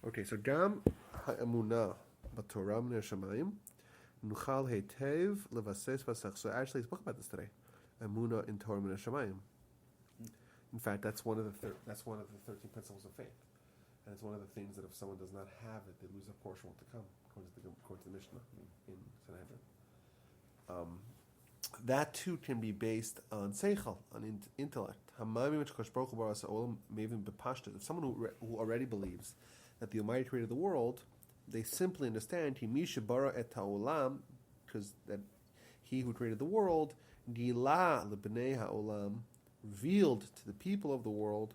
Okay, so Gam Emunah B'Torah Min Hashamayim Nuchal Heitev Levases Vasach. So actually, I spoke about this today. Emunah in Torah Min Hashamayim. In fact, that's one of the 13 principles of faith, and it's one of the things that if someone does not have it, they lose a portion to come, according to the Mishnah in Sanhedrin. That too can be based on seichel, on intellect. If someone who already believes that the Almighty created the world, they simply understand because that He who created the world, gila lebnei ha'olam, revealed to the people of the world,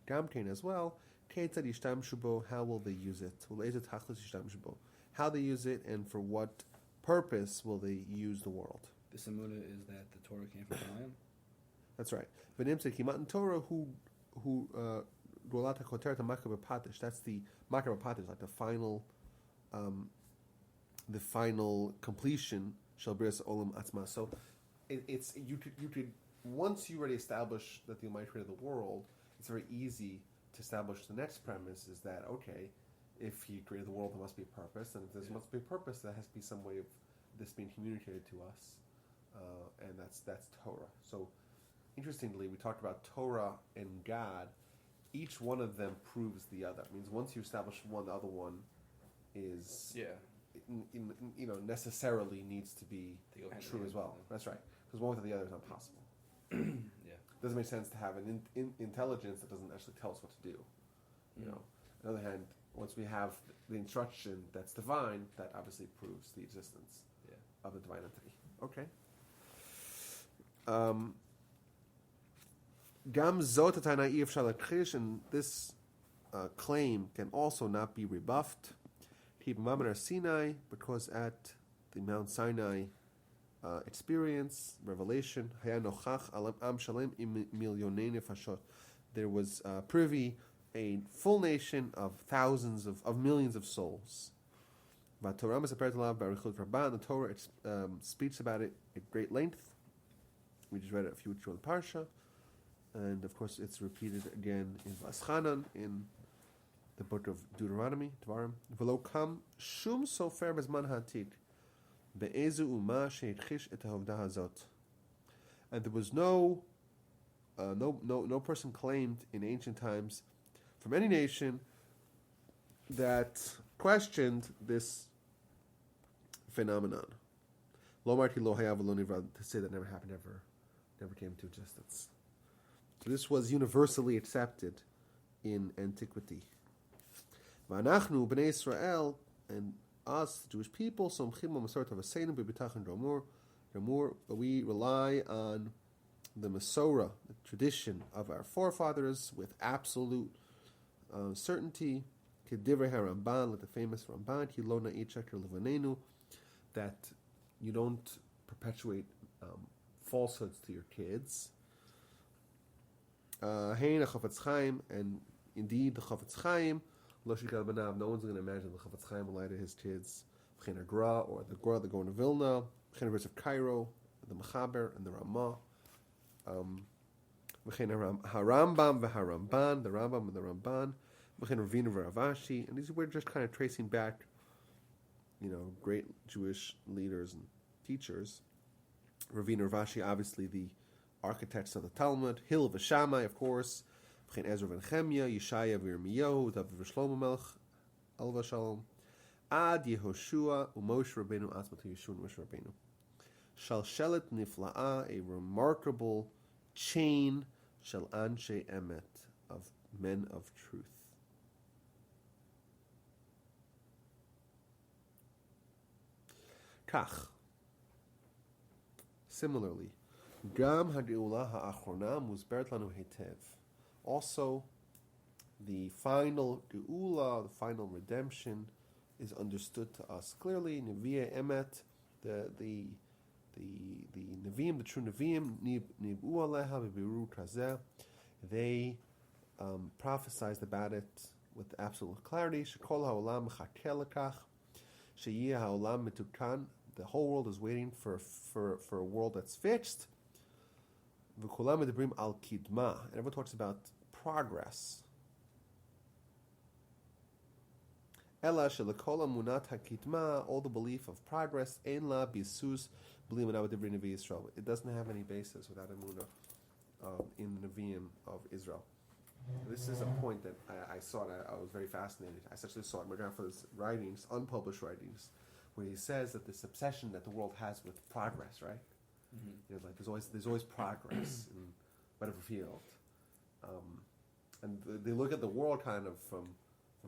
gamkein as well, how will they use it? How they use it, and for what purpose will they use the world? This Emunah is that the Torah came from Zion? That's right. V'nim sekimatan Torah who that's the makar b'patish, like the final completion shall bris olam atzma. So it's you could once you already establish that the Almighty created the world, it's very easy to establish the next premise is that okay, if He created the world, there must be a purpose, and if there must be a purpose, there has to be some way of this being communicated to us, and that's Torah. So interestingly, we talked about Torah and God. Each one of them proves the other. It means once you establish one, the other one is necessarily needs to be true as well. That's right, because one without the other is not possible. Yeah, doesn't make sense to have an intelligence that doesn't actually tell us what to do. On the other hand, once we have the instruction that's divine, that obviously proves the existence of the divine entity. Okay. Gam zot atayna if shalakhish, and this claim can also not be rebuffed. Sinai, because at the Mount Sinai experience, revelation, there was privy a full nation of thousands of millions of souls. The Torah speaks about it at great length. We just read it a few weeks ago in Parsha, and of course it's repeated again in Vaschanan in the book of Deuteronomy, Dvarim. V'lo kam shum sofer bezman ha'atid be'ezu umah she'itchish et ha'hovdah hazot. And there was no person claimed in ancient times from any nation that questioned this phenomenon. Lo marti lo hayav lo nivra, to say that never happened, never came into existence. So this was universally accepted in antiquity. V'anachnu b'nei Israel, and us, Jewish people, somchim ha'masorot ha'vaseinu b'bitachon ramur, we rely on the Masorah, the tradition of our forefathers, with absolute certainty. Kedivrei HaRamban, like the famous Ramban, Ki lo na'id sheker levanenu, that you don't perpetuate falsehoods to your kids. Hein HaChafetz Chaim, and indeed the Chafetz Chaim, lo shikal b'nav, no one's going to imagine the Chafetz Chaim will lie to his kids. V'chein HaGra, or the Gra, the Gaon of Vilna, v'chein HaVers of Cairo, the Mechaber, and the Ramah. V'chein HaRambam v'HaRamban, the Rambam and the Ramban, v'chein Ravina v'Ravashi, and these we're just kind of tracing back, great Jewish leaders and teachers. Ravina Ravashi, obviously the architects of the Talmud, Hillel v'Shammai, of course, v'chein Ezra v'Nehemiah, Yeshaya v'Yirmiyahu, David v'Shlomo Melech, Alva Shalom, Ad Yehoshua u'Moshe Rabbeinu, Asmatu Yeshua and Moshe Rabbeinu. Shalshelet nifla'ah, a remarkable chain, shel anshe emet, of men of truth. Kach. Similarly, Gam ha'geula ha'achrona muzberet lanu hetev. Also, the final geula, the final redemption, is understood to us clearly. Nevi'eh emet, the Nevi'im, the true Nevi'im, nibu aleha v'biru kazeh, they prophesied about it with absolute clarity. Shekol ha'olam mechakel lekach, sheyeh ha'olam metukan. The whole world is waiting for a world that's fixed. V'kulam medibrim al kidma, and everyone talks about progress. Ela shelekol amunat hakitma, all the belief of progress, ein la bisus b'li emunah b'divrei Nevi Yisrael. It doesn't have any basis without emunah in the Nevi'im of Israel. This is a point that I saw, and I was very fascinated. I essentially saw it in my grandfather's writings, unpublished writings, where he says that this obsession that the world has with progress, right? Mm-hmm. You know, like there's always progress in whatever field, and they look at the world kind of from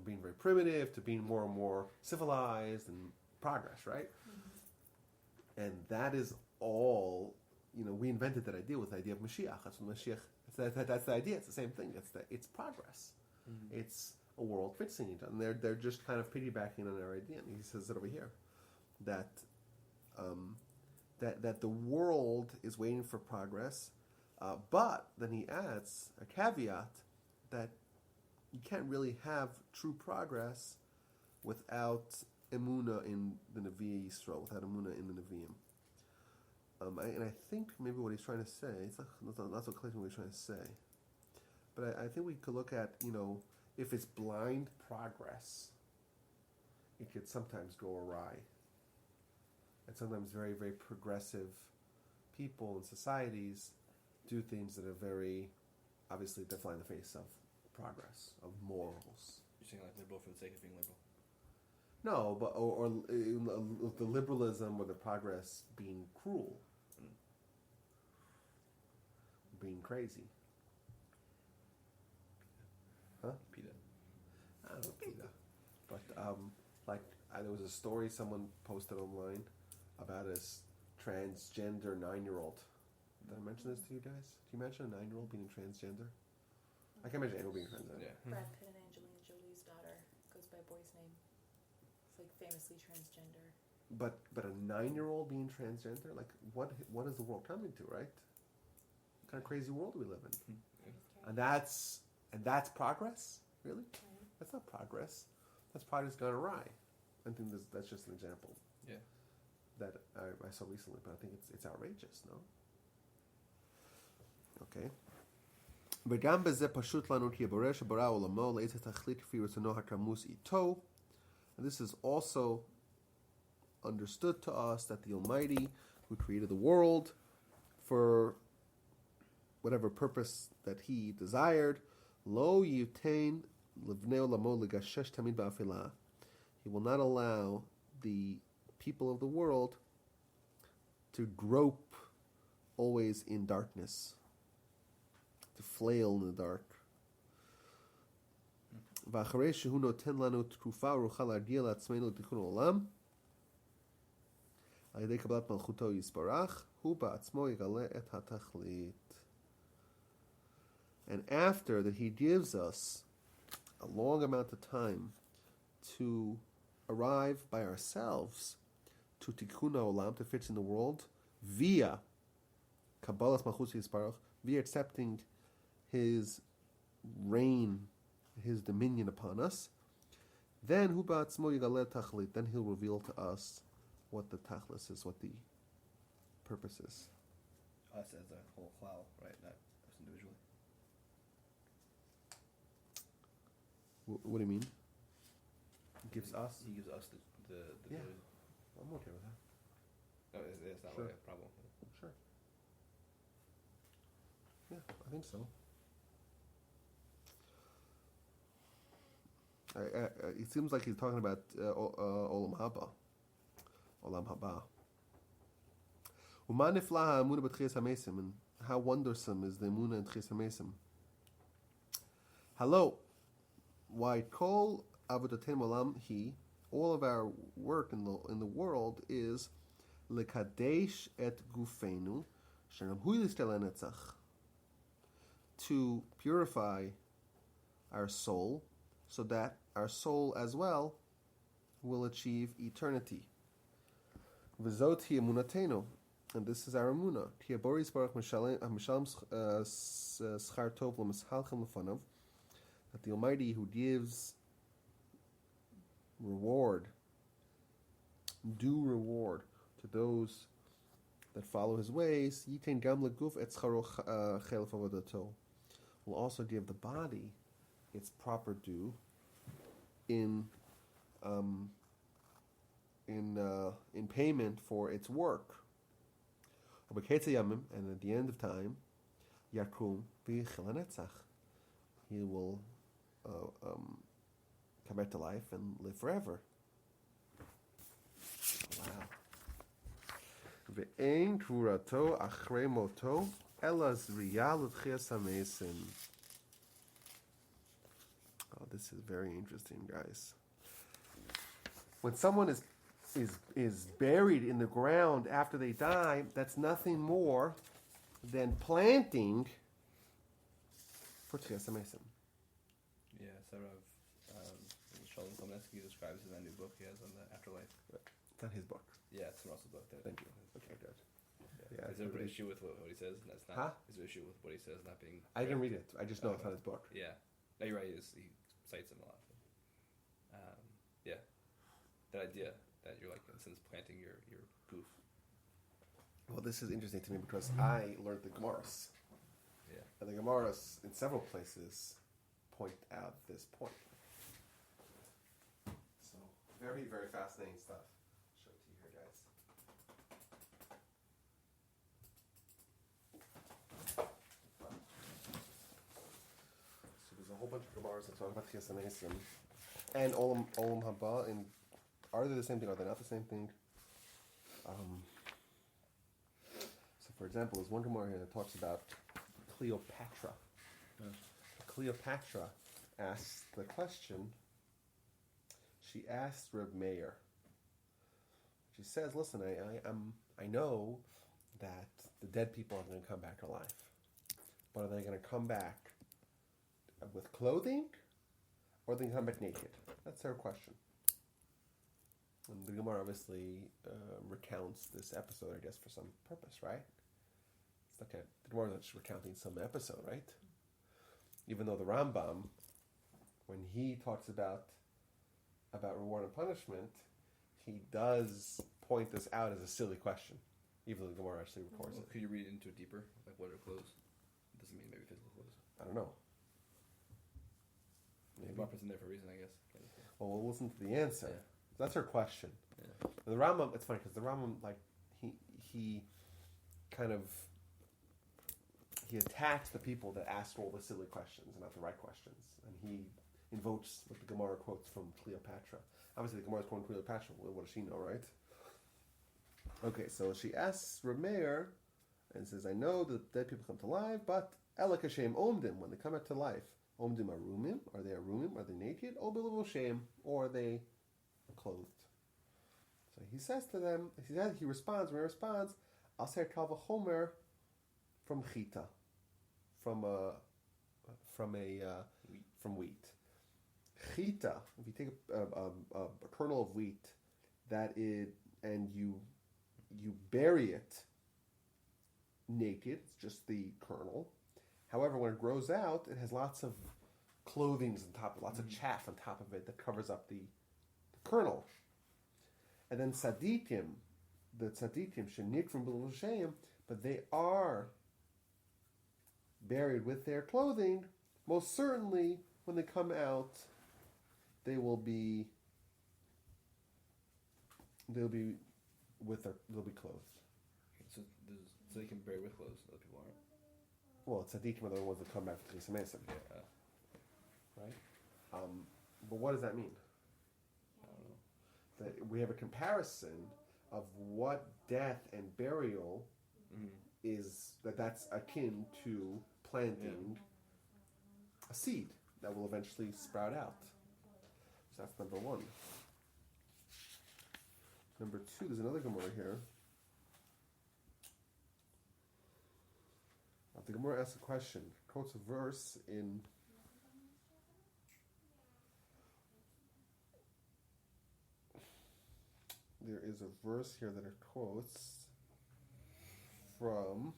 being very primitive to being more and more civilized and progress, right? Mm-hmm. And that is all. You know, we invented that idea with the idea of Mashiach. That's when Mashiach. That's the idea. It's the same thing. It's progress. Mm-hmm. It's a world fixing each other. And they're just kind of piggybacking on our idea. And he says it over here that that the world is waiting for progress, but then he adds a caveat that you can't really have true progress without Emunah in the Nevi Yisrael, without Emunah in the Nevi'im. And I think maybe what he's trying to say, it's not so clear what he's trying to say, but I think we could look at, you know, if it's blind progress, it could sometimes go awry. And sometimes very, very progressive people and societies do things that are very, obviously, that fly in the face of progress, of morals. You're saying like liberal for the sake of being liberal? No, but or the liberalism or the progress being cruel, being crazy. Huh? PETA. I don't know PETA. But there was a story someone posted online about a transgender 9-year-old. Did I mention this to you guys? Did you mention a 9-year-old being transgender? I can't imagine anyone being transgender. Yeah. Brad Pitt and Angelina Jolie's daughter goes by a boy's name. It's like famously transgender. But a 9-year-old being transgender, like what is the world coming to, right? What kind of crazy world do we live in? Mm-hmm. And that's progress, really? Right. That's not progress. That's progress gone awry. I think that's just an example. Yeah. That I saw recently, but I think it's outrageous, no? Okay. וגם בזה פשוט לנו כי הבורא שברא עולמו לאיזה תכלית כפי רצונו הכמוס איתו. And this is also understood to us that the Almighty, who created the world for whatever purpose that He desired, lo yitain livnei olamo legashesh tamid ba'afilah. He will not allow the people of the world to grope always in darkness, to flail in the dark. ואחרי שהוא נותן לנו תקופה ארוכה להרגיע לעצמנו לתיקון העולם, על ידי קבלת מלכותו יסברך, הוא בעצמו יגלה את התכלית. And after that he gives us a long amount of time to arrive by ourselves to tikkun haolam, to fix in the world, via Kabbalas Malchus Yisparach, via accepting His reign, His dominion upon us, then Hu ba'atzmo yigaleh tachlit, then He'll reveal to us what the tachlis is, what the purpose is. Us as a whole cloud, right? Not us individually. What do you mean? He gives us? He gives us the Yeah. ability. I'm okay with that. No, it's not Sure. like a problem. Sure. Yeah, I think so. It seems like he's talking about Olam Haba. Olam Haba. U'ma nifla ha'emunah b'tchias hamesim, and how wondersome is the emunah in tchias hamesim. Hello. Why kol avodatem olam hi, all of our work in the world is lekadesh et gufenu shenam hu yistel netzach, to purify our soul so that our soul as well will achieve eternity. V'zot hi emunatenu, and this is our emunah. Ki aboris baruch mishalem schar tov l'mishalchem lefanav, that the Almighty, who gives reward, due reward to those that follow His ways, yitain gam leguf et scharo chelef avodato, will also give the body its proper due in in payment for its work. And at the end of time, Yakum v'chilanetzach. He will come back to life and live forever. Wow. Ve'ein kvurato achrei moto ela zriya l'tchias hamesim. Oh, this is very interesting, guys. When someone is buried in the ground after they die, that's nothing more than planting for Tchias HaMesim. Yeah, so Sheldon Komeski describes in that new book he has on the afterlife. It's not his book. Yeah, it's from Russell's book. Thank you. Okay, good. Yeah. Is there an issue with what he says? And that's not. Huh? Is there an issue with what he says not being? I didn't read it. I just know it's not his book. Yeah, no, you're right. He cites him a lot. Yeah, that idea that you're like in a sense planting your goof. Well, this is interesting to me because I learned the Gemaras. Yeah. And the Gemaras in several places point out this point. So, very, very fascinating stuff. I'll show it to you here, guys. So there's a whole bunch of Gemaras that talk about Tchias HaMesim and Olam Haba, and are they the same thing? Are they not the same thing? So, for example, there's one Gemara here that talks about Cleopatra. Cleopatra asked the question. She asked Reb Meir. She says, "Listen, I know that the dead people are going to come back to life, but are they going to come back with clothing, or are they going to come back naked?" That's her question. And the Gemara obviously recounts this episode, I guess, for some purpose, right? It's like the Gemara is not just recounting some episode, right? Even though the Rambam, when he talks about reward and punishment, he does point this out as a silly question, even though the Gemara actually records it. Could you read into it deeper? Like what are clothes? It doesn't mean maybe physical clothes. I don't know. Maybe Barbara's in there for a reason, I guess. Well, we'll listen to the answer. Yeah. That's her question. Yeah. And the Rambam, it's funny because the Rambam, like, he kind of, he attacks the people that ask all the silly questions and not the right questions. And he invokes what the Gemara quotes from Cleopatra. Obviously, the Gemara is quoting Cleopatra. Well, what does she know, right? Okay, so she asks Reb Meir and says, "I know that dead people come to life, but Ela Kashem Omdim, when they come back to life, Omdim Arumim, are they Arumim? Are they naked? O Bilavu Shem, or are they clothed?" So he says to them, he responds, Aser Kalva Homer from Chita, from wheat. Chita, if you take a kernel of wheat, and you bury it naked, it's just the kernel. However, when it grows out, it has lots of clothing on top, lots of chaff on top of it that covers up the kernel. And then tzadikim, shenik from Bilul Shem, but they are buried with their clothing. Most certainly, when they come out, they'll be clothed. So they can bury with clothes. Other people aren't. Well, tzadikim are the ones that come back to Tchias HaMesim. Yeah. Right? But what does that mean? I don't know. That we have a comparison of what death and burial is, that's akin to planting a seed that will eventually sprout out. So that's number one. Number two, there's another Gemara here. The Gemara asks a question, quotes a verse in there is a verse here that it quotes from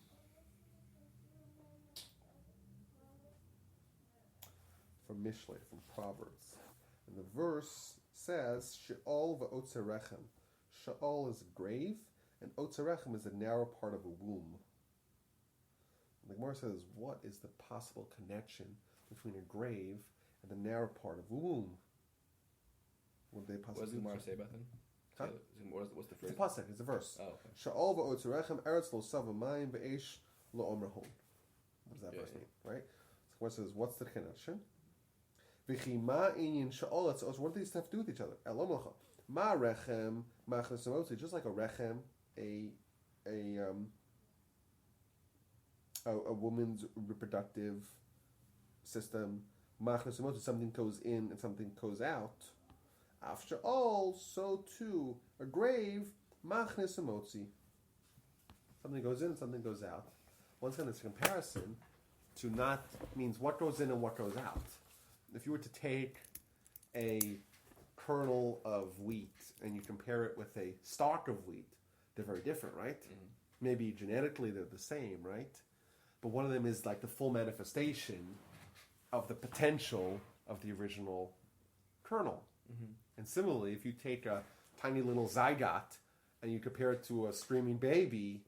Mishlei, from Proverbs. And the verse says, She'ol v'otzerechem. She'ol is a grave, and otzerechem is a narrow part of a womb. And the Gemara says, what is the possible connection between a grave and the narrow part of a womb? What they What possibly does the Gemara say about them? Huh? What's the It's phrase? a pasuk. It's a verse. Oh, okay. Sha'ol va'otzerechem eretz lo sava mayim ve'esh lo omrahon. What does that Yeah, verse yeah. mean? Right. So what says? What's the connection? V'chi ma inyan sha'ol etzos. What do these have to do with each other? Elom lacha. Ma rechem machnes emotzi. Just like a rechem, a woman's reproductive system. Machnes emotzi. Something goes in and something goes out. After all, so too a grave, machnes emotzi. Something goes in, something goes out. Once again, this comparison to not means what goes in and what goes out. If you were to take a kernel of wheat and you compare it with a stalk of wheat, they're very different, right? Mm-hmm. Maybe genetically they're the same, right? But one of them is like the full manifestation of the potential of the original kernel. Mm-hmm. And similarly, if you take a tiny little zygote and you compare it to a screaming baby,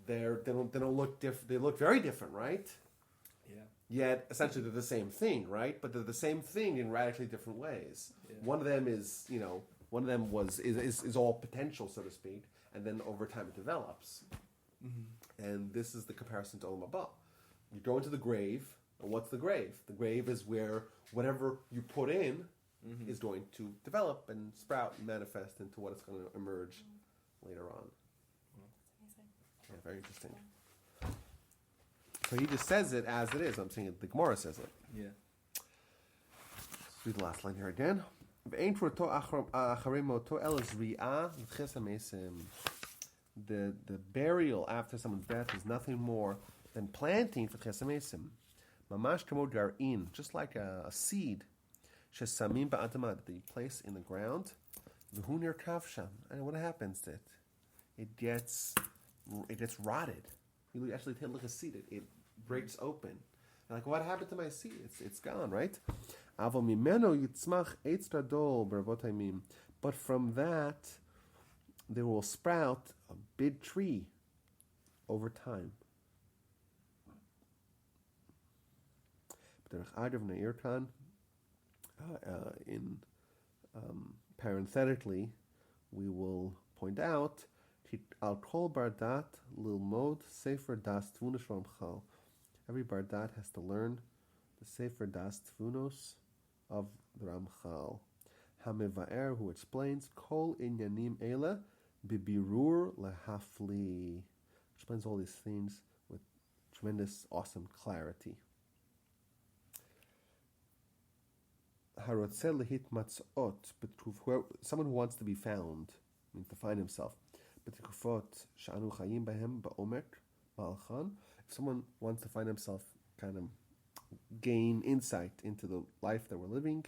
they don't look They look very different, right? Yeah. Yet essentially they're the same thing, right? But they're the same thing in radically different ways. Yeah. One of them is is all potential, so to speak, and then over time it develops. Mm-hmm. And this is the comparison to Olam Haba. You go into the grave, and what's the grave? The grave is where whatever you put in is going to develop and sprout and manifest into what is going to emerge later on. That's amazing. Yeah, very interesting. So he just says it as it is. I'm saying it, the Gemara says it. Yeah. Let's read the last line here again. The burial after someone's death is nothing more than planting for chesamesim. Mamash kamo garin, just like a seed. Shesamim ba'adama, that you place in the ground. V'hunir kavsham, and what happens to it? It gets rotted. You actually take a look at a seed. It breaks open. You're like, what happened to my seed? It's gone, right? Avo mimeno yitzmach eitz gadol b'ravotayim. But from that, there will sprout a big tree over time. Parenthetically, we will point out al kol bardat lilmod sefer das tvunos ramchal. Every bardat has to learn the sefer das tvunos of the Ramchal. Hamevaer, who explains kol inyanim ela bibirur lehafli. Explains all these things with tremendous, awesome clarity. Someone who wants to be found, means to find himself. If someone wants to find himself, kind of gain insight into the life that we're living,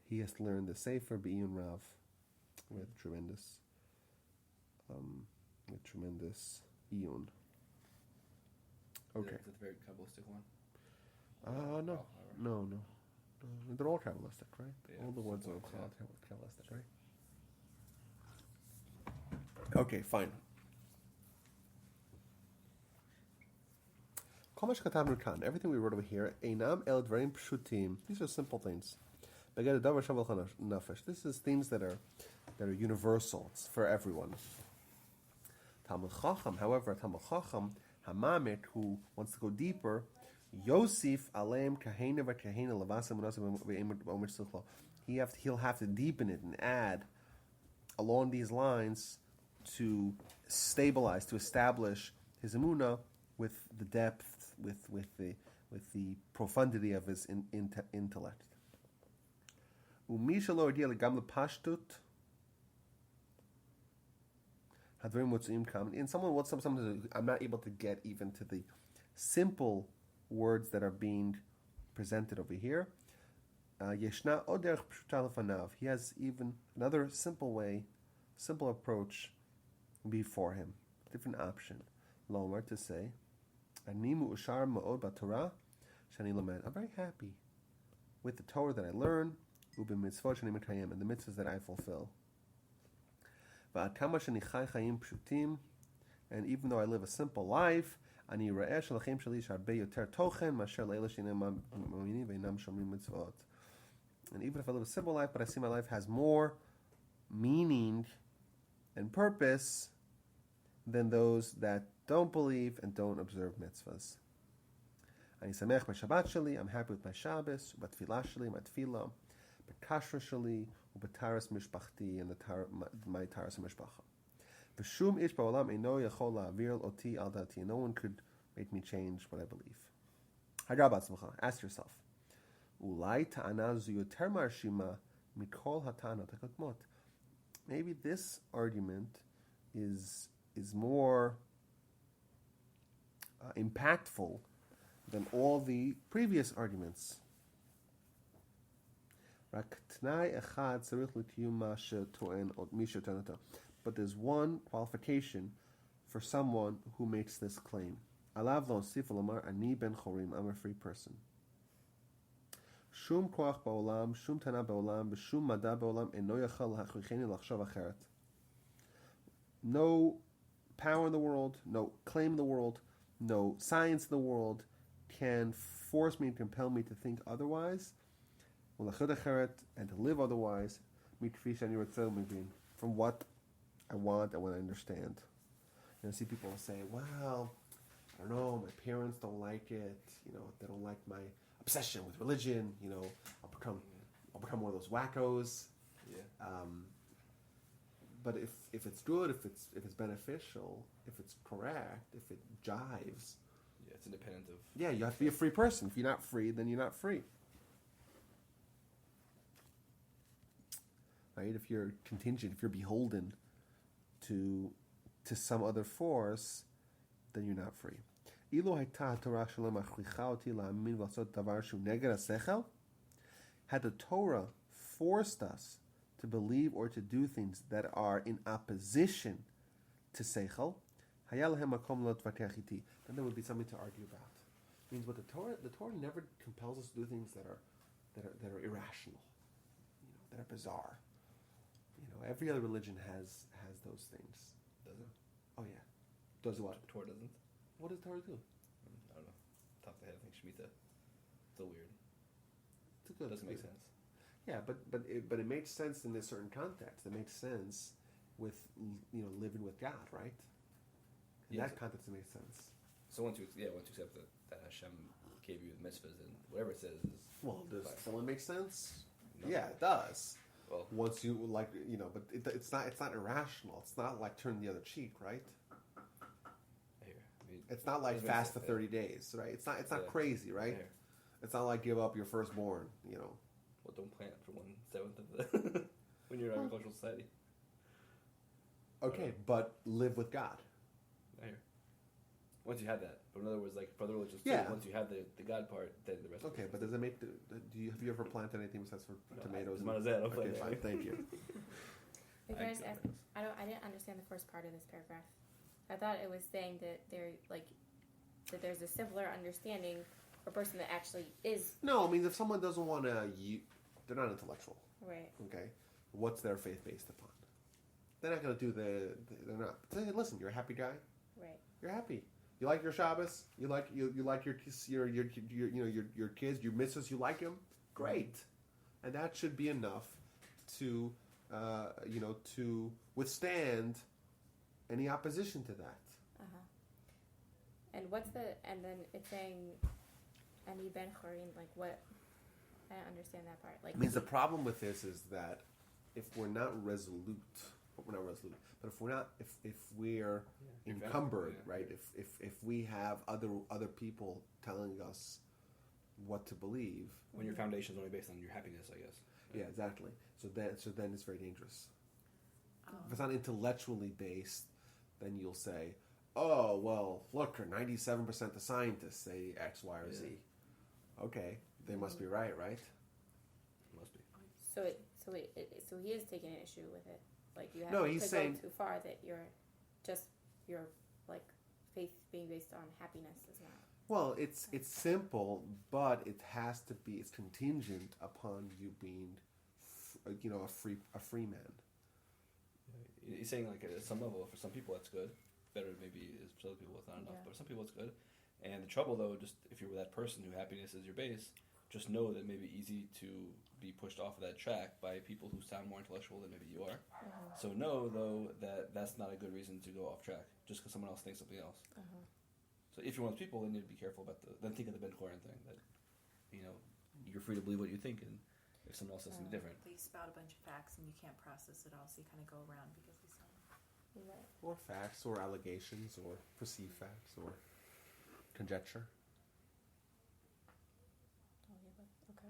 he has to learn the Sefer Be'iyun Rav with tremendous iyun. Okay. Is that the very Kabbalistic one? No. They're all Kabbalistic, right? Yeah, all the ones are somewhat, all Kabbalistic, right? Okay, fine. Everything we wrote over here, einam el dvarim pshutim. These are simple things. This is things that are universal. It's for everyone. Talmud Chacham, however, a Talmud Chacham, Hamamik, who wants to go deeper, Yosif aleim kahena v'kahena levasam v'nasim v'omer tzluchlo. He'll have to deepen it and add along these lines to stabilize, to establish his Emunah with the depth, with the profundity of his intellect. Umishalo idea legam lepashtut hadvarim motzuim kam. And someone I'm not able to get even to the simple words that are being presented over here. Yeshna oderech pshuta lefanav. He has even another simple approach before him, different option. Lomar, to say, Ani mu'ushar ma'od b'Torah shani lamed. I'm very happy with the Torah that I learn, u'b'mitzvot shani mekayem, and the mitzvahs that I fulfill. V'ad kama shani chai chayim pshutim, and even though I live a simple life, ani ra'eh shalachem shali sharbe yoter tochen masher le'ela shinam ma'aminim ve'inam shomrim mitzvot. And even if I live a simple life, but I see my life has more meaning and purpose than those that don't believe and don't observe mitzvahs. אני שמח בשבת שלי, I'm happy with my Shabbos, בתפילה שלי, my tefillah, בכשרה שלי, ובתרס משפחתי, and my תרס המשפחה. ושום איש בעולם אינו יכול להעביר אותי על דעתי. No one could make me change what I believe. הגר בעצמך, ask yourself, אולי טענה זו יותר מרשימה מכל הטענות הקודמות. Maybe this argument is more impactful than all the previous arguments. רק תנאי אחד צריך לקיום מה שטוען מי שטוען אותו. But there's one qualification for someone who makes this claim. עליו להוסיף ולומר, אני בן חורים, I'm a free person. שום כוח בעולם, שום טענה בעולם, ושום מדע בעולם אינו יכול להכריחני לחשוב אחרת. No power in the world, no claim in the world, no science in the world can force me and compel me to think otherwise, ולחיות אחרת, and to live otherwise, מכפי שאני רוצה ומבין, from what I want and what I understand. And I see people say, well, I don't know, my parents don't like it, they don't like my obsession with religion, I'll become one of those wackos. Yeah. But if it's good, if it's beneficial, if it's correct, if it jives, Yeah, it's independent of. yeah, you have to be a free person. If you're not free, then you're not free. Right? If you're contingent, if you're beholden to some other force, then you're not free. אילו הייתה התורה שלו מכריחה אותי להאמין ולעשות דבר שהוא נגד השכל, had the Torah forced us to believe or to do things that are in opposition to seichel, היה להם מקום להתווכח איתי. Then there would be something to argue about. It means what the Torah never compels us to do things that are irrational, that are bizarre. Every other religion has those things. Does it? Oh yeah. Does what? Torah doesn't. What does Torah do? I don't know. Top of the head, I think Shemitah. It's a little weird. It Doesn't make sense. Yeah, but it makes sense in a certain context. It makes sense with living with God, right? In that context, it makes sense. So once you accept that Hashem gave you the mitzvahs and whatever it says is. Well, does someone make sense? No. Yeah, it does. Well, once you but it's not irrational. It's not like turning the other cheek, right? It's not like fast for 30 days, right? It's not crazy, right? It's not like give up your firstborn, Well, don't plant for 1/7 of the when you're in an agricultural society. Okay, but live with God. I hear. Once you have that, but in other words, like for other religions, Yeah. once you have the God part, then the rest. Okay, but does it make? Have you ever planted anything besides for tomatoes? Okay, fine. Thank you. Wait, can I just ask, I didn't understand the first part of this paragraph. I thought it was saying that that there's a simpler understanding for a person that actually is. No, I mean if someone doesn't want to, they're not intellectual. Right. Okay, what's their faith based upon? They're not going to do they're not. Hey, listen, you're a happy guy. Right. You're happy. You like your Shabbos. You like your kids. Your kids. Your missus. You like them. Great, and that should be enough to to withstand any opposition to that. And then it's saying, Ani ben chorim, like what? I don't understand that part. Like, It means the problem with this is that if we're not resolute, but if we're encumbered, right? If we have other people telling us what to believe, when your foundation is only based on your happiness, I guess. yeah, exactly. So then it's very dangerous. If it's not intellectually based, then you'll say, oh, well, look, 97% of scientists say X, Y, or Z. Okay, they must be right? Must be. So he is taking an issue with it. Like you have No, to he's go saying- too far that your like faith being based on happiness is not. Well, it's simple, but it's contingent upon you being, a free man. He's saying like at some level, for some people that's good. Better maybe is for other people it's not enough, Yeah. but for some people it's good. And the trouble though, just if you're with that person who happiness is your base, just know that it may be easy to be pushed off of that track by people who sound more intellectual than maybe you are. So know, though, that that's not a good reason to go off track, just because someone else thinks something else. So if you're one of those people, then you need to be careful about then think of the Ben Koren thing, that, you're free to believe what you think, and if someone else says something different. They spout a bunch of facts and you can't process it all, so you kind of go around because they sound... Or facts, or allegations, or perceived facts, or conjecture. Okay.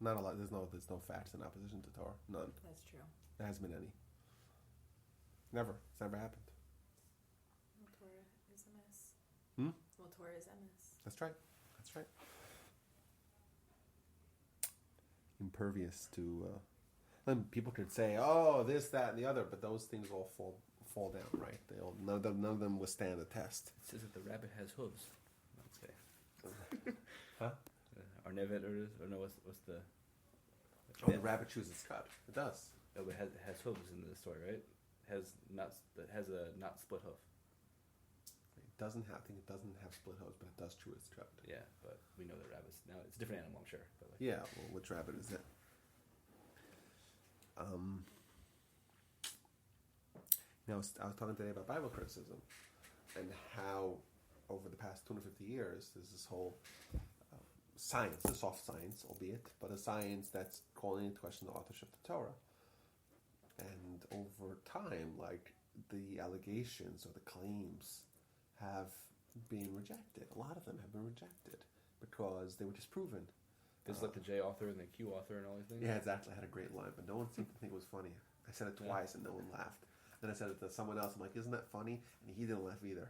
Not a lot. There's no facts in opposition to Torah. None. That's true. There hasn't been any. Never. It's never happened. Well, Torah is a mess. Well, Torah is a mess. That's right. That's right. Impervious to. Then people could say, "Oh, this, that, and the other," but those things all fall down, right? None of them withstand the test. It says that the rabbit has hooves. Okay. Huh? Arnevet or no? What's the? The rabbit chews its cud. It does. Oh, but it has hooves in the story, right? Has a not split hoof. It doesn't have. I think it doesn't have split hooves, but it does chew its cud. Yeah, but we know that rabbits now. It's a different animal, I'm sure. But Yeah. Well, which rabbit is it? I was talking today about Bible criticism and how over the past 250 years there's this whole science, a soft science, albeit, but a science that's calling into question the authorship of the Torah. And over time, like, the allegations or the claims have been rejected. A lot of them have been rejected because they were disproven. It's like the J author and the Q author and all these things. Yeah, exactly. I had a great line, but no one seemed to think it was funny. I said it twice and no one laughed. Then I said it to someone else. I'm like, isn't that funny? And he didn't laugh either.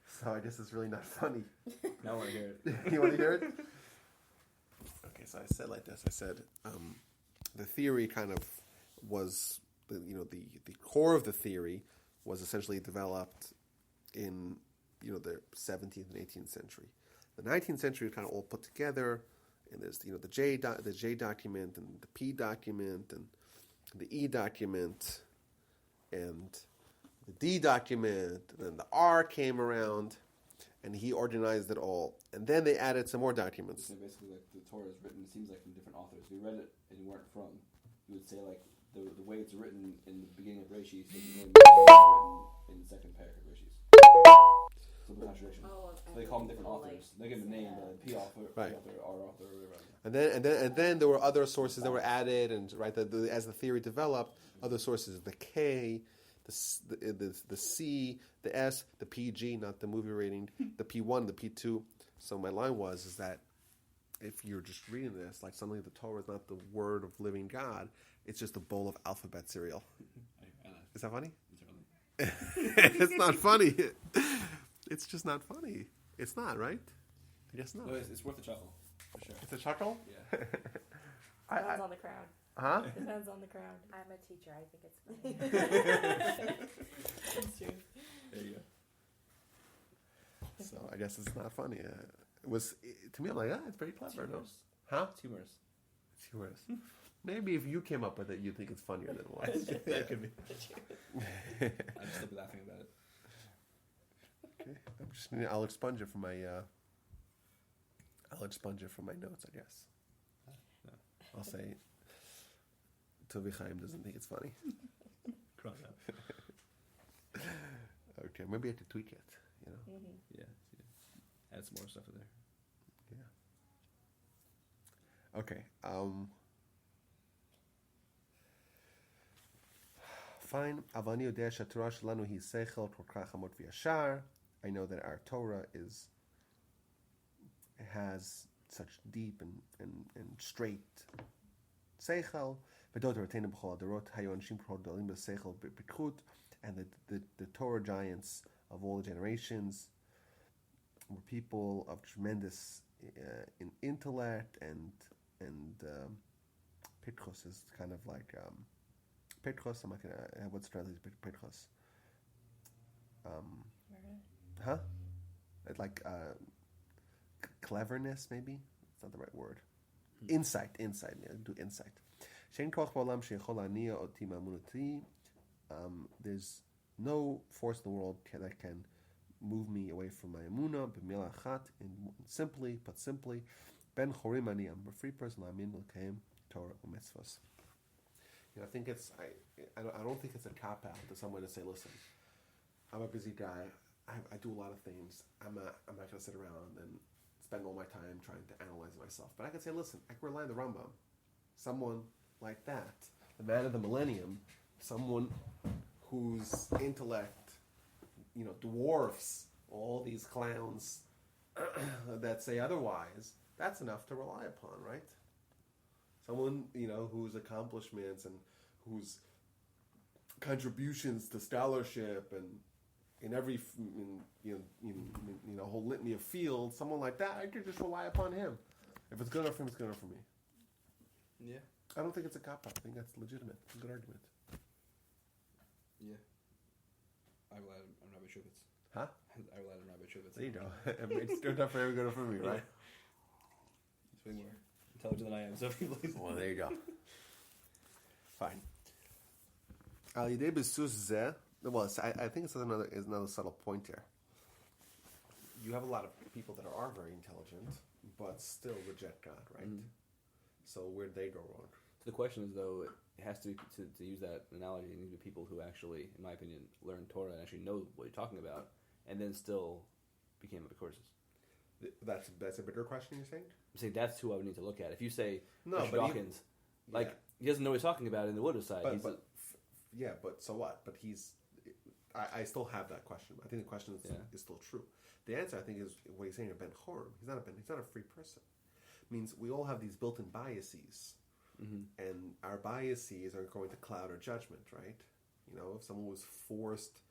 So I guess it's really not funny. Now I want to hear it. You want to hear it? Okay, so I said like this. I said the theory kind of was, the core of the theory was essentially developed in, the 17th and 18th century. The 19th century was kind of all put together. And there's the J document and the P document and the E document and the D document, and then the R came around, and he organized it all. And then they added some more documents. So basically, like, the Torah is written, it seems like, from different authors. If you read it and you weren't from, you would say, like, the way it's written in the beginning of Rashis is really written in the second parak of Rashis. So the contradiction. So they call them different authors. They give them a name, the P author, right. P author, R author, or whatever. And then there were other sources that were added, and right, as the theory developed, other sources, the K, the C, the S, the PG, not the movie rating, the P1, the P2. So my line is that if you're just reading this, like, suddenly the Torah is not the word of living God, it's just a bowl of alphabet cereal. Is that funny? It's not funny. It's just not funny. It's not, right? I guess not. No, it's worth a chuckle, for sure. It's a chuckle? Yeah. Depends on the crowd. Huh? Depends on the crowd. I'm a teacher. I think it's funny. That's true. There you go. So I guess it's not funny. To me, I'm like, it's very clever. No? Huh? It's humorous. It's humorous. Maybe if you came up with it, you'd think it's funnier than it was. That could be. I'm still laughing about it. Okay. I'll expunge it from my. I'll expunge it from my notes, I guess. No. I'll say, Tovi Chaim doesn't think it's funny. Cross out. Okay, maybe I could tweak it. Yeah. Add some more stuff in there. Yeah. Okay. Fine. Avani odeh she'Torah shelanu hi seichel kol כך amot v'yashar. I know that our Torah has such deep and straight seichel. V'dot roteinu b'chol adorot hayu anshim kol gadolim b'seichel b'pikhut. And the Torah giants of all the generations were people of tremendous in intellect and Pitchos is kind of like Pitchos. I'm not gonna. What's translated Pitchos? Huh? Like cleverness, maybe. It's not the right word. Insight. Yeah, do insight. There's no force in the world that can move me away from my Emunah. Put simply, Ben chorim ani, I'm a free person. Lamin l'keim Torah u'mitzvos. I think I don't think it's a cop out to someone to say, listen, I'm a busy guy. I do a lot of things. I'm not going to sit around and spend all my time trying to analyze myself. But I can say, listen, I can rely on the Rambam. Someone like that, the man of the millennium, someone whose intellect, dwarfs all these clowns that say otherwise. That's enough to rely upon, right? Someone, whose accomplishments and whose contributions to scholarship and in every whole litany of fields, someone like that, I could just rely upon him. If it's good enough for him, it's good enough for me. Yeah. I don't think it's a cop-out. I think that's legitimate. It's a good argument. Yeah. I relied on Rabbi Shuvitz. Huh? I relied on Rabbi Shuvitz. There you go. It's good enough for him, good enough for me, right? He's way more intelligent than I am, so if he believes Well, there you go. Fine. Al yidei besus zeh. Well, I think it's another subtle point here. You have a lot of people that are very intelligent, but still reject God, right? Mm-hmm. So where'd they go wrong? So the question is, though, it has to be, to use that analogy, it needs to be people who actually, in my opinion, learn Torah and actually know what you're talking about, and then still became Epicurus. That's a bigger question, you're saying? I'm saying that's who I would need to look at. If you say No, Richard but Dawkins, he doesn't know what he's talking about in the Woodard side. But so what? But I still have that question. I think the question is still true. The answer, I think, is what he's saying. A Ben Chorim. He's not a free person. It means we all have these built-in biases, and our biases are going to cloud our judgment, right? If someone was forced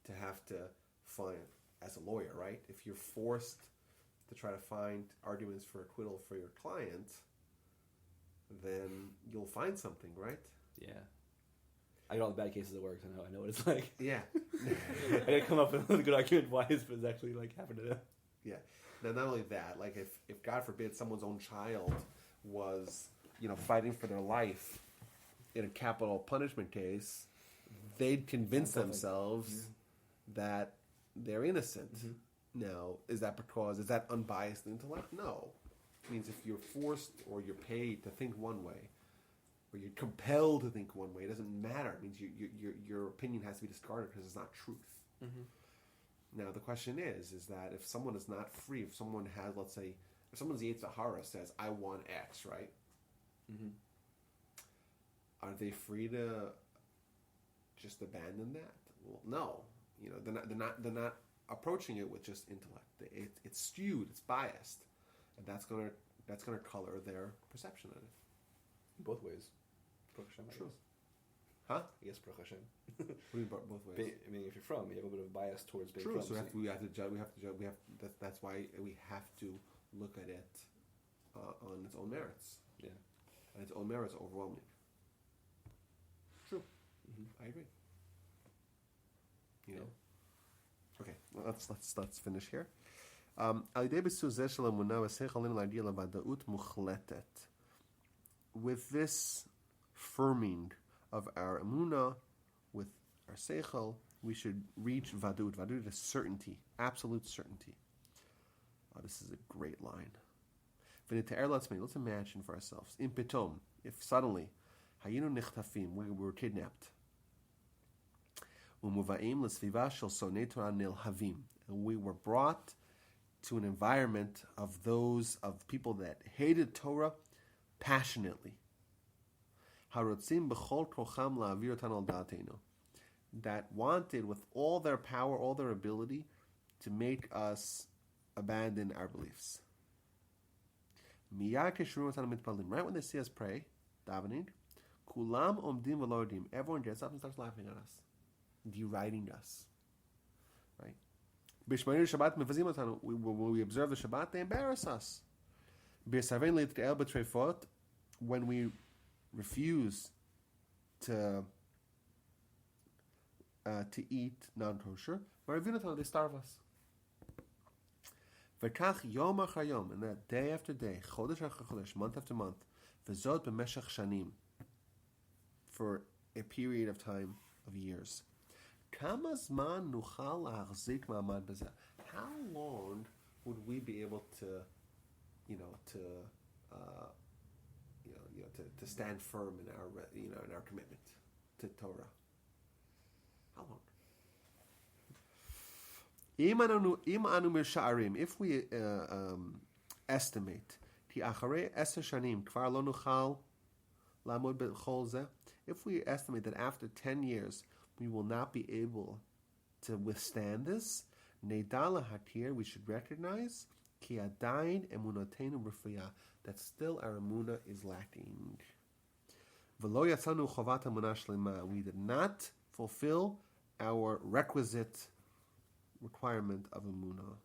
to have to find, as a lawyer, right? If you're forced to try to find arguments for acquittal for your client, then you'll find something, right? Yeah. I got all the bad cases at work, so I know what it's like. Yeah. I gotta come up with a good argument why this was actually happened to them. Yeah. Now, not only that, if God forbid someone's own child was, fighting for their life in a capital punishment case, they'd convince themselves that they're innocent. Mm-hmm. Now, is that unbiased intellect? No. It means if you're forced or you're paid to think one way, or you're compelled to think one way, it doesn't matter. It means your opinion has to be discarded because it's not truth. Mm-hmm. Now, the question is that if someone is not free, if someone has, let's say, if someone's Yetzer Hara says, I want X, right? Mm-hmm. Are they free to just abandon that? Well, no. They're not approaching it with just intellect. It's skewed, it's biased, and that's gonna color their perception of it. Both ways. True. Huh? I guess Baruch Hashem. What do you mean both ways? I mean, if you're from, you have a bit of a bias towards being True. from. So we have to judge. That's why we have to look at it on its own merits. Yeah. And its own merits are overwhelming. True. Mm-hmm. I agree. Okay. Well, let's finish here. With this firming of our emunah, with our seichel, we should reach vadut. Vadut is certainty, absolute certainty. This is a great line. Let's imagine for ourselves. In pitom, if suddenly, hayinu nichtafim, we were kidnapped. Umuvaim l'sviva shel sonei Torah nilhavim, and we were brought to an environment of people that hated Torah passionately. Harotzim b'chol kocham la'avir otan al da'atenu, that wanted with all their power, all their ability, to make us abandon our beliefs. Miyad keshuru otan mitpalim, right when they see us pray, davening, kulam omdim v'lo yodim, everyone gets up and starts laughing at us, deriding us, right? B'shmarir Shabbat mevazim otanu, when we observe the Shabbat, they embarrass us. B'yasavin leitke'el b'treifot, when we refuse to eat non-kosher, they starve us. V'kach yom achar yom, and that day after day, chodesh achar chodesh, month after month, v'zot b'meshach shanim, for a period of time of years. Kama zman nuchal la'achzik ma'amad b'zeh? How long would we be able to to stand firm in our in our commitment to Torah. How long? If we estimate, if we estimate that after 10 years we will not be able to withstand this, we should recognize that still our emunah is lacking. We did not fulfill our requisite requirement of emunah.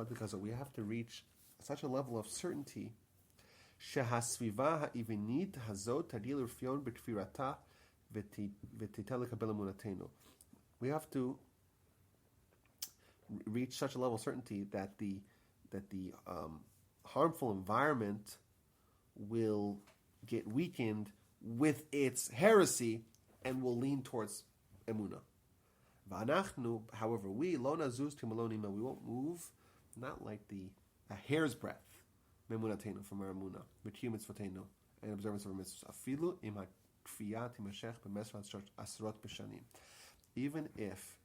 Because we have to reach such a level of certainty. We have to reach such a level of certainty that the harmful environment will get weakened with its heresy and will lean towards emunah. However, we won't move, not like a hair's breadth from our emunah, and observance of our mitzvahs. Even if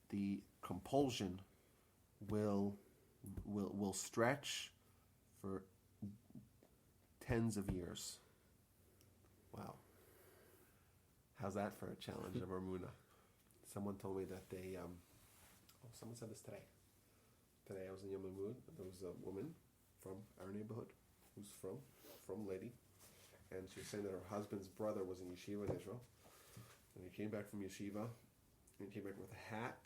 the compulsion will stretch for tens of years. Wow. How's that for a challenge of emunah? Someone told me that they, someone said this today. Today I was in Yom Mood. There was a woman from our neighborhood who's from Lady, and she was saying that her husband's brother was in yeshiva in Israel, and he came back from yeshiva, and he came back with a hat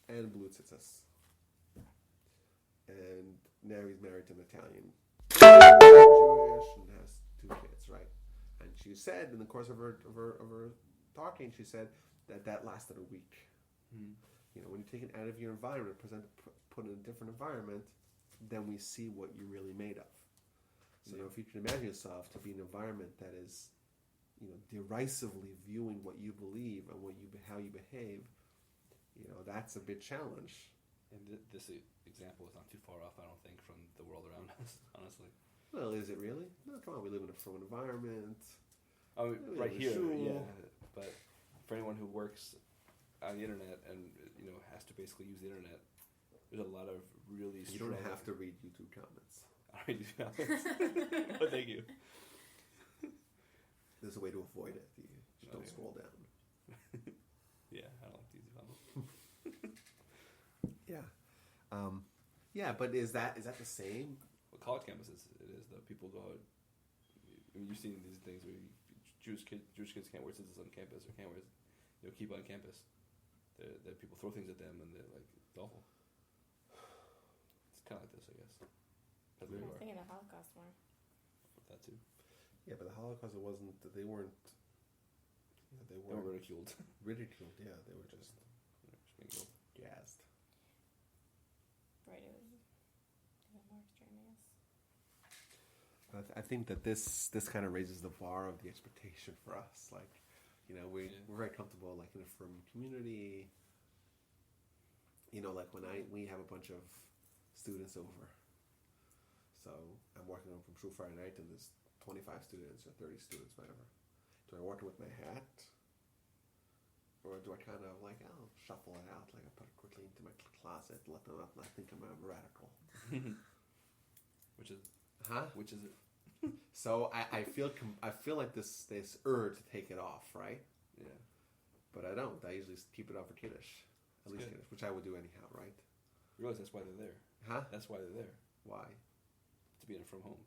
and blue tzitzis, and now he's married to an Italian, Jewish, and has 2 kids, right? And she said in the course of her talking, she said that lasted a week. When you take it out of your environment, put in a different environment, then we see what you're really made of. So if you can imagine yourself to be in an environment that is, derisively viewing what you believe and how you behave, that's a big challenge. And this example is not too far off, I don't think, from the world around us, honestly. Well, is it really? No, come on, we live in a firm environment. Right here, yeah. But for anyone who works on the internet and has to basically use the internet, there's a lot of really strong... You don't have to read YouTube comments. I read YouTube comments. But thank you. There's a way to avoid it. You don't scroll down. Yeah, I don't like to use comments. Yeah, but is that the same? Well, college campuses, it is though. People go out. You've seen these things where Jewish kids can't wear scissors on campus or can't wear keep on campus. That people throw things at them and they're like, it's awful. It's kind of like this, I guess. I was thinking the Holocaust more. That too. Yeah, but the Holocaust, they weren't ridiculed. Ridiculed, yeah. They were just being gassed. Right, it was even more extreme, I guess. But I think that this kind of raises the bar of the expectation for us. Like, we're very comfortable, like, in a firm community. Like when we have a bunch of students over. So I'm working on from Shur Friday night, and there's 25 students or 30 students, whatever. Do I walk in with my hat? Or do I kind of I'll shuffle it out, like I put it quickly into my closet, let them not think I'm a radical. Which is it? So I feel like this urge to take it off, right? Yeah. But I don't. I usually keep it on for Kiddush. At least Kiddush, which I would do anyhow, right? You realize that's why they're there. Huh? That's why they're there. Why? To be in from home.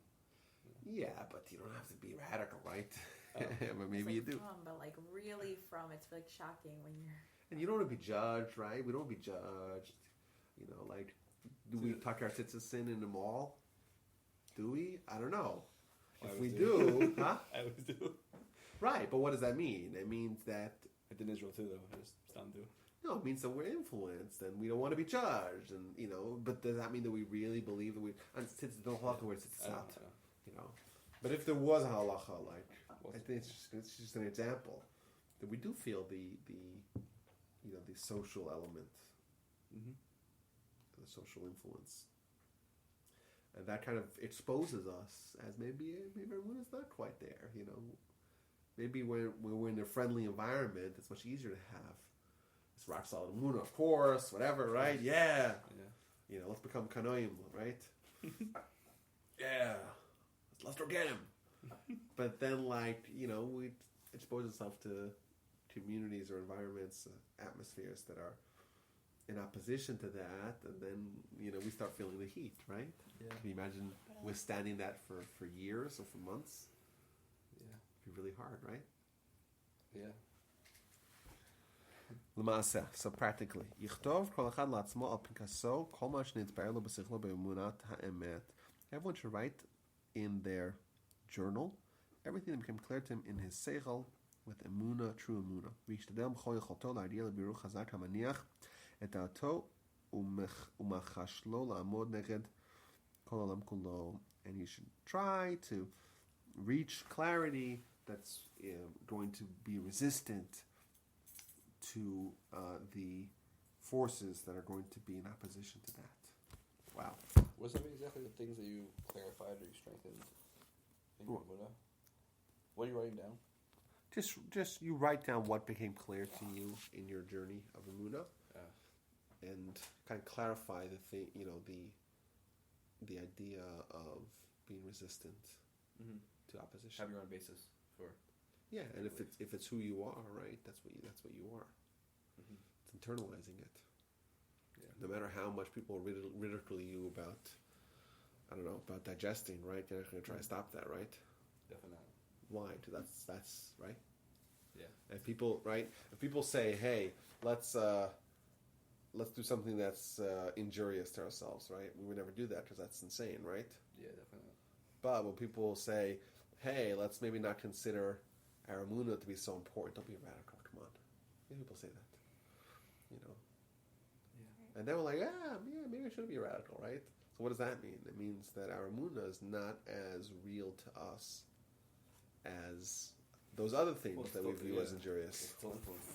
Yeah, but you don't have to be radical, right? Oh. But maybe you do. But really it's shocking when you're... And you don't want to be judged, right? We don't want to be judged. Do we tuck our tzitzis in the mall? Do we? I don't know. If we do, huh? I always do. Right, but what does that mean? It means that... I did in Israel too, though. I just stopped doing. No, it means that we're influenced and we don't want to be judged, and but does that mean that we really believe that we? And tzitzis don't halacha where tzitzis out, But if there was a halacha, I think it's just an example that we do feel the social element, the social influence. And that kind of exposes us as maybe our moon is not quite there. Maybe when we're in a friendly environment, it's much easier to have this rock solid Emunah, of course, whatever, right? Yeah. Let's become kanoim, right? Yeah. Let's go get him. But then, we expose ourselves to communities or environments, atmospheres that are in opposition to that, and then, we start feeling the heat, right? Yeah. Can you imagine withstanding that for years or for months? Yeah. It'd be really hard, right? Yeah. L'maaseh, so practically, Yichtov kol echad la'atzmo al pinkaso kol ma shnitbar lo b'sichlo be'emunat ha'emet. Everyone should write in their journal everything that became clear to him in his seichel with emunah, true emunah. V'yishtadel b'chol yecholto la'adir l'biruch hazak ha'maniach et da'ato u'machashlo la'amod neged kol olam kulo. And he should try to reach clarity that's going to be resistant to the forces that are going to be in opposition to that. Wow. What's that exactly the things that you clarified or you strengthened in your Emunah? What are you writing down? Just you write down what became clear to you in your journey of Emunah, and kind of clarify the thing. The idea of being resistant to opposition. Have your own basis for. Yeah, and if it's who you are, right? That's what you are. Mm-hmm. It's internalizing it. Yeah. No matter how much people ridicule you about, about digesting, right? You're not going to try to stop that, right? Definitely. Why? That's right. Yeah. And people, right? If people say, "Hey, let's do something that's injurious to ourselves," right? We would never do that because that's insane, right? Yeah, definitely. But when people say, "Hey, let's maybe not consider our Emunah to be so important," don't be a radical. Come on, people say that, Yeah. And then we're like, maybe I shouldn't be a radical, right? So what does that mean? It means that our Emunah is not as real to us as those other things that we view as injurious. It's still influenced.